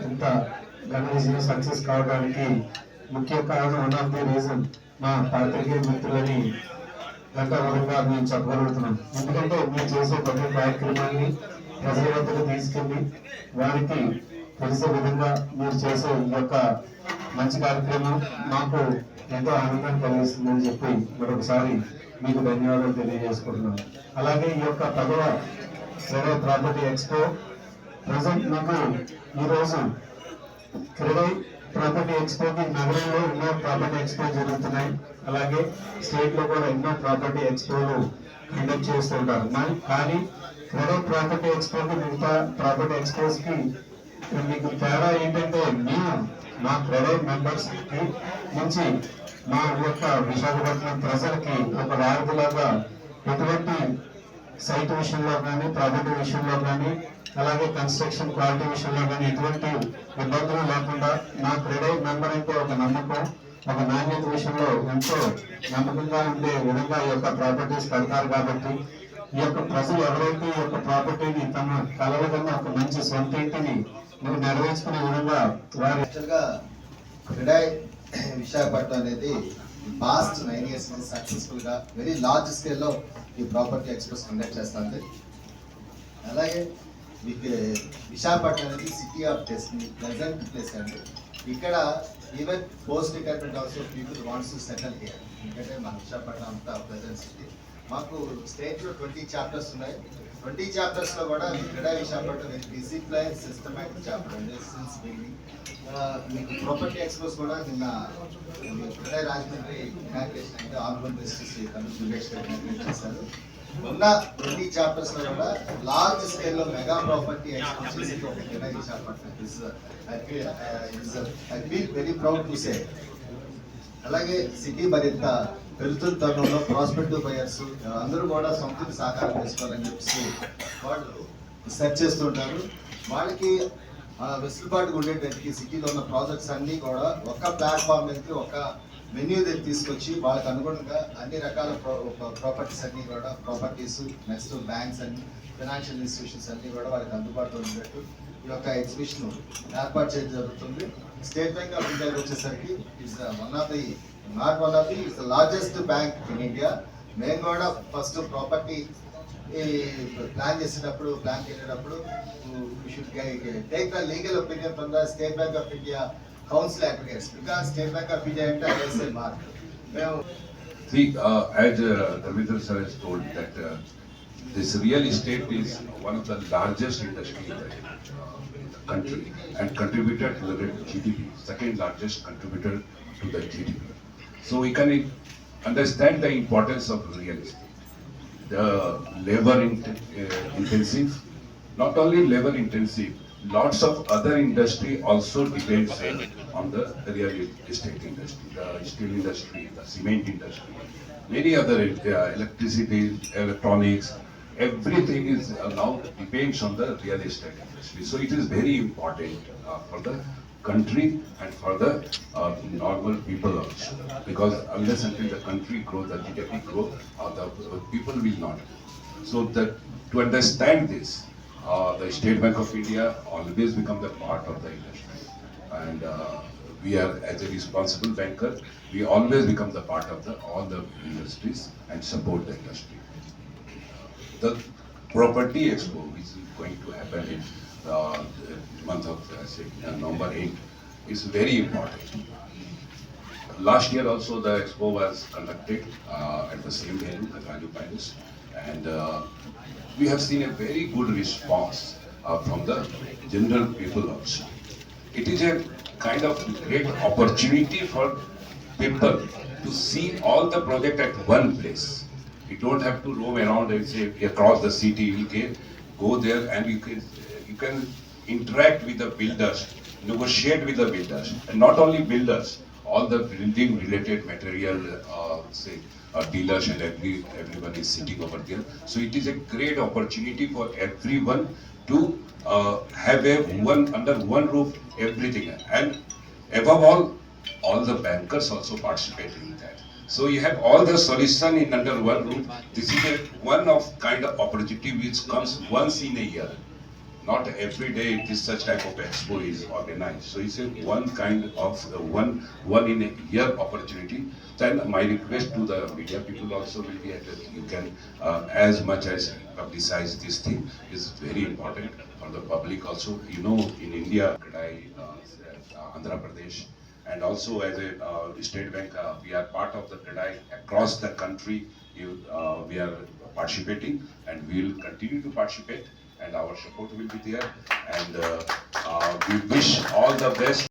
ఇంత ఘన విజయం సక్సెస్ కావడానికి ముఖ్య కారణం వన్ ఆఫ్ ది రీజన్ మా పాత్రికేయ మిత్రులని గంటవరంగా మేము చెప్పగలుగుతున్నాం. ఎందుకంటే మీరు చేసే ప్రతి కార్యక్రమాన్ని ప్రజల వద్దకు తీసుకెళ్ళి వారికి తెలిసే విధంగా మీరు చేసే ఈ యొక్క మంచి కార్యక్రమం మాకు ఎంతో ఆనందాన్ని కలిగిస్తుందని చెప్పి మరొకసారి మీకు ధన్యవాదాలు తెలియజేసుకుంటున్నాను. అలాగే ఈ యొక్క 10వ క్రెడై ప్రాపర్టీ ఎక్స్పో ప్రజెంట్ నాకు ఈరోజు క్రెడై ప్రాపర్టీ ఎక్స్పోకి నగరంలో ఎన్నో ప్రాపర్టీ ఎక్స్పో జరుగుతున్నాయి. అలాగే స్టేట్ లో కూడా ఎన్నో ప్రాపర్టీ ఎక్స్పోలు కండక్ట్ చేస్తుంటారు. కానీ క్రెడై ప్రాపర్టీ ఎక్స్పోకి మిగతా ప్రాపర్టీ ఎక్స్పోస్ కి మీకు తేడా ఏంటంటే మేము మా క్రెడై మెంబర్స్ కి నుంచి మా యొక్క విశాఖపట్నం ప్రజలకి ఒక వారధిలాగా ఎటువంటి సైట్ విషయంలో కానీ ప్రాపర్టీ విషయంలో కానీ అలాగే కన్స్ట్రక్షన్ క్వాలిటీ విషయంలో కానీ ఎటువంటి ఇబ్బందులు లేకుండా నా క్రెడై మెంబర్ అంటే ఒక నమ్మకం, ఒక నాణ్యత విషయంలో ఎంతో నమ్మకంగా ఉండే విధంగా ఈ యొక్క ప్రాపర్టీస్ కడతారు. కాబట్టి ఈ యొక్క ప్రజలు ఎవరైతే ఈ యొక్క ప్రాపర్టీని తమ కలల కన్నా ఒక మంచి సొంత ఇంటిని నెరవేర్చుకునే విధంగా వారు క్రెడై విశాఖపట్నం అనేది పాస్ట్ 9 years నుంచి సక్సెస్ఫుల్ గా వెరీ లార్జ్ స్కేల్లో ఈ ప్రాపర్టీ ఎక్స్పోస్ కండక్ట్ చేస్తుంది. అలాగే విశాఖపట్నం అనేది city of destiny, pleasant place అండి. ఇక్కడ even post retirement also people wants to settle here. ఎందుకంటే మన విశాఖపట్నం అంతా ప్లెజెంట్ సిటీ. మాకు స్టేట్లో 20 చాప్టర్స్ ఉన్నాయి. 20 చాప్టర్స్ లో కూడా CREDAI Visakhapatnam discipline systematic chapter అండి సిన్స్ బిగినింగ్. మీకు ప్రాపర్టీ ఎక్స్పోస్ కూడా నిన్న క్రెడై రాజమండ్రి ఇనాగ్రేషన్ అయితే ఆర్బన్ మినిస్ట్రీ సురేష్ గారు ఇనాగ్రేట్ చేశారు. ఉన్న 20 చాప్టర్స్ లో కూడా లార్జ్ స్కేల్లో మెగా ప్రాపర్టీ ఎక్స్పోజ్ చేసి CREDAI Visakhapatnam I feel very proud to say. అలాగే సిటీ మరింత పెరుగుతున్న తరుణంలో ప్రాస్పెక్టివ్ బయర్స్ అందరూ కూడా సొంతకి సాకారం చేసుకోవాలని చెప్పేసి వాళ్ళు సెర్చ్ చేస్తుంటారు. వాళ్ళకి వెసులుబాటుగా ఉండేటట్టుకి సిటీలో ఉన్న ప్రాజెక్ట్స్ అన్నీ కూడా ఒక ప్లాట్ఫామ్ మీద ఒక మెన్యూ దగ్గర తీసుకొచ్చి వాళ్ళకి అనుగుణంగా అన్ని రకాల ప్రాపర్టీస్ అన్నీ కూడా ప్రాపర్టీస్ నెక్స్ట్ బ్యాంక్స్ అన్ని ఫైనాన్షియల్ ఇన్స్టిట్యూషన్స్ అన్నీ కూడా వాళ్ళకి అందుబాటులో ఉండేట్టు ఈ యొక్క ఎగ్జిబిషన్ ఏర్పాటు చేయడం జరుగుతుంది. స్టేట్ బ్యాంక్ ఆఫ్ ఇండియా వచ్చేసరికి it's one of the it's the largest bank in India. మేము కూడా ఫస్ట్ ప్రాపర్టీ ప్లాన్ చేసేటప్పుడు ప్లాన్ వెళ్ళేటప్పుడు should take the legal opinion from the state bank of India council advocates because State Bank of India enter ISL mark. See, as Ravindra sir has told that this real estate is one of the largest industry in the country and contributed to the GDP, second largest contributor to the GDP. So we can understand the importance of real estate. The labor intensive, not only labor intensive, lots of other industry also depends on the real estate industry, the steel industry, the cement industry, many other electricity, electronics, everything is now depends on the real estate industry. So it is very important for the country and for the normal people also, because unless until the country grow, the GDP grow, the people will not. So that to understand this, the State Bank of India always become the part of the industry, and we are, as a responsible banker, we always become the part of all the industries and support the industry. The property expo, which is going to happen in the month of November 8, is very important. Last year also the expo was conducted at the same venue, the Raju Palace, and we have seen a very good response from the general people also. It is a kind of great opportunity for people to see all the project at one place. You don't have to roam around and say across the city. You can go there and you can interact with the builders, negotiate with the builders, and not only builders, all the building related material, say dealers and everyone is sitting over there. So it is a great opportunity for everyone to have under one roof everything, and above all the bankers also participate in that. So you have all the solution in under one roof. This is one of kind of opportunity which comes once in a year. not every day this such type of expo is organized. So it's a one kind of one in a year opportunity. Then my request to the media people also will be that you can as much as publicize this thing is very important for the public also. You know, in India, Kadai, Andhra Pradesh, and also as a State Bank, we are part of the Kadai across the country. We are participating and we will continue to participate, and our support will be there, and we wish all the best.